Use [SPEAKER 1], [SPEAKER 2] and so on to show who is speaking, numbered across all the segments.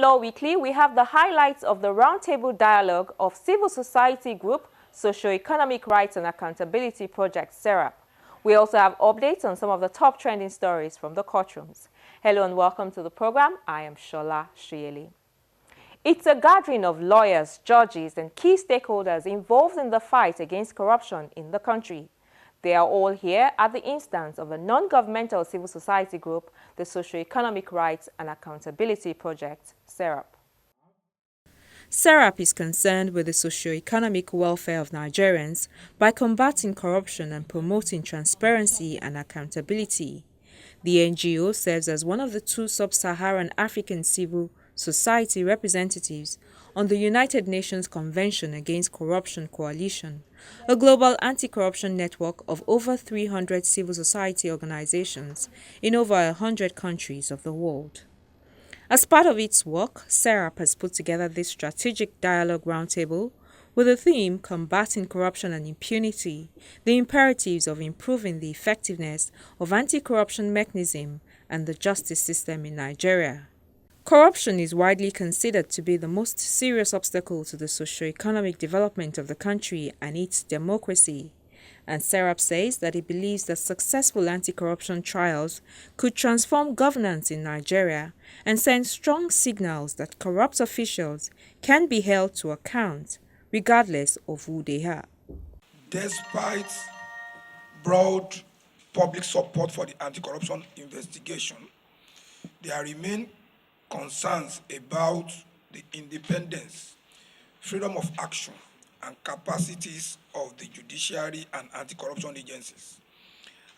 [SPEAKER 1] Law Weekly, we have the highlights of the roundtable dialogue of civil society group, Socio-Economic Rights and Accountability Project, SERAP. We also have updates on some of the top trending stories from the courtrooms. Hello and welcome to the program. I am Shola Shuyeli. It's a gathering of lawyers, judges, and key stakeholders involved in the fight against corruption in the country. They are all here at the instance of a non-governmental civil society group, the Socio-Economic Rights and Accountability Project, SERAP. SERAP is concerned with the socio-economic welfare of Nigerians by combating corruption and promoting transparency and accountability. The NGO serves as one of the two sub-Saharan African civil society representatives on the United Nations Convention Against Corruption Coalition, a global anti-corruption network of over 300 civil society organizations in over 100 countries of the world. As part of its work, SERAP has put together this strategic dialogue roundtable with the theme Combating Corruption and Impunity, the imperatives of improving the effectiveness of anti-corruption mechanism and the justice system in Nigeria. Corruption is widely considered to be the most serious obstacle to the socio-economic development of the country and its democracy. And SERAP says that it believes that successful anti-corruption trials could transform governance in Nigeria and send strong signals that corrupt officials can be held to account, regardless of who they are.
[SPEAKER 2] Despite broad public support for the anti-corruption investigation, there remain concerns about the independence, freedom of action, and capacities of the judiciary and anti-corruption agencies,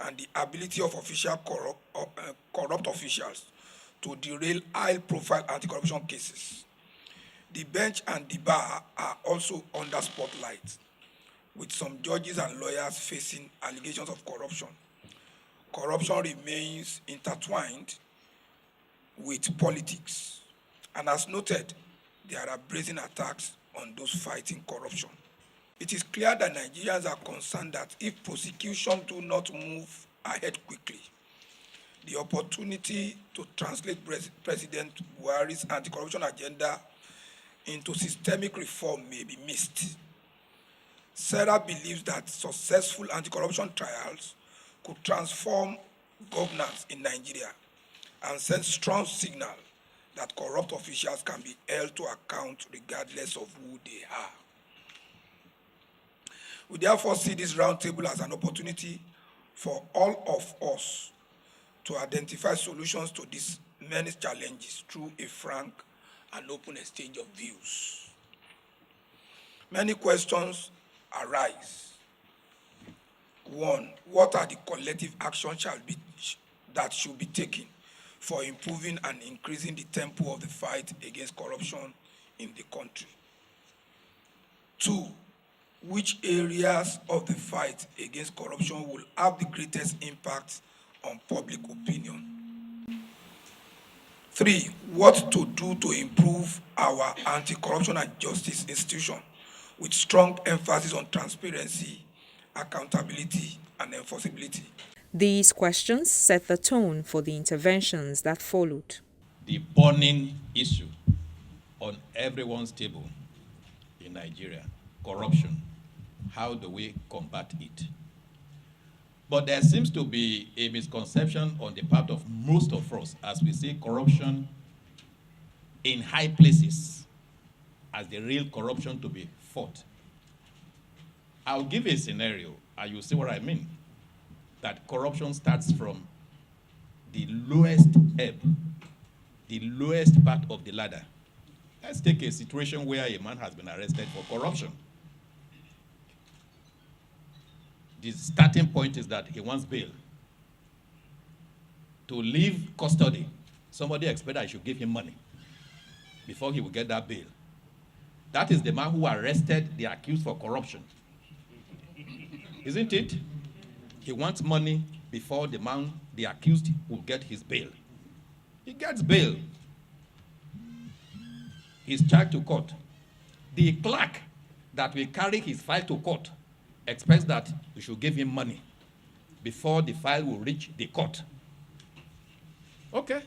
[SPEAKER 2] and the ability of corrupt officials to derail high-profile anti-corruption cases. The bench and the bar are also under spotlight, with some judges and lawyers facing allegations of corruption. Corruption remains intertwined with politics, and as noted, there are brazen attacks on those fighting corruption. It is clear that Nigerians are concerned that if prosecution do not move ahead quickly, the opportunity to translate President Buhari's anti-corruption agenda into systemic reform may be missed. SERAP believes that successful anti-corruption trials could transform governance in Nigeria and send strong signal that corrupt officials can be held to account regardless of who they are. We therefore see this roundtable as an opportunity for all of us to identify solutions to these many challenges through a frank and open exchange of views. Many questions arise. One, what are the collective actions that should be taken for improving and increasing the tempo of the fight against corruption in the country? Two, which areas of the fight against corruption will have the greatest impact on public opinion? Three, what to do to improve our anti-corruption and justice institution with strong emphasis on transparency, accountability, and enforceability.
[SPEAKER 1] These questions set the tone for the interventions that followed.
[SPEAKER 3] The burning issue on everyone's table in Nigeria, corruption. How do we combat it? But there seems to be a misconception on the part of most of us as we see corruption in high places as the real corruption to be fought. I'll give a scenario and you'll see what I mean. That corruption starts from the lowest ebb, the lowest part of the ladder. Let's take a situation where a man has been arrested for corruption. The starting point is that he wants bail. To leave custody, somebody expected I should give him money before he will get that bail. That is the man who arrested the accused for corruption. Isn't it? He wants money before the accused will get his bail. He gets bail. He's charged to court. The clerk that will carry his file to court expects that you should give him money before the file will reach the court. Okay.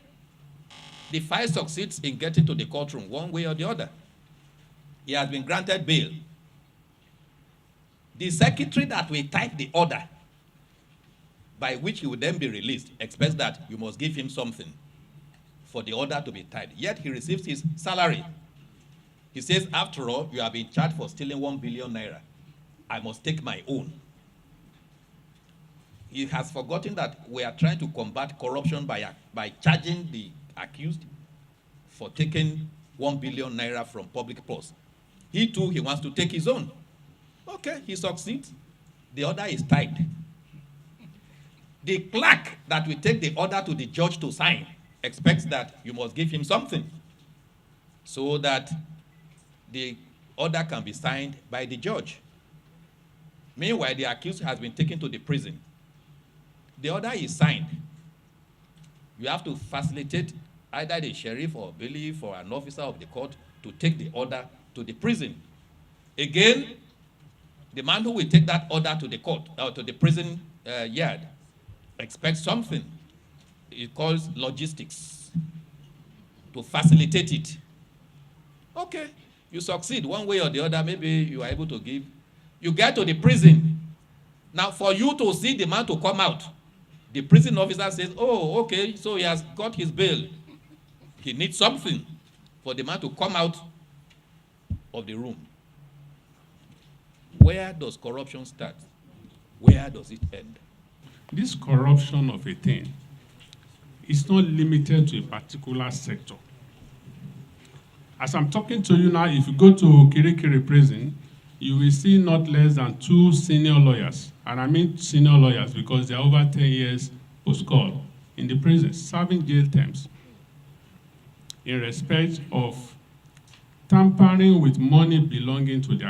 [SPEAKER 3] the file succeeds in getting to the courtroom one way or the other. He has been granted bail. The secretary that will type the order by which he will then be released expects that you must give him something for the order to be typed. Yet he receives his salary. He says, after all, you have been charged for stealing 1 billion naira. I must take my own. He has forgotten that we are trying to combat corruption by charging the accused for taking 1 billion naira from public purse. He too, he wants to take his own. Okay, he succeeds. The order is typed. The clerk that will take the order to the judge to sign expects that you must give him something so that the order can be signed by the judge. Meanwhile, the accused has been taken to the prison. The order is signed. You have to facilitate either the sheriff or bailiff or an officer of the court to take the order to the prison. Again, the man who will take that order to the court or to the prison yard expects something. It calls logistics to facilitate it. Okay, you succeed one way or the other. Maybe you are able to give. You get to the prison. Now, for you to see the man to come out, the prison officer says, oh, okay, so he has got his bail. He needs something for the man to come out of the room. Where does corruption start? Where does it end?
[SPEAKER 4] This corruption of a thing is not limited to a particular sector. As I'm talking to you now, if you go to Kirikiri prison, you will see not less than 2 senior lawyers. And I mean senior lawyers because they are over 10 years post-call in the prison, serving jail terms in respect of tampering with money belonging to their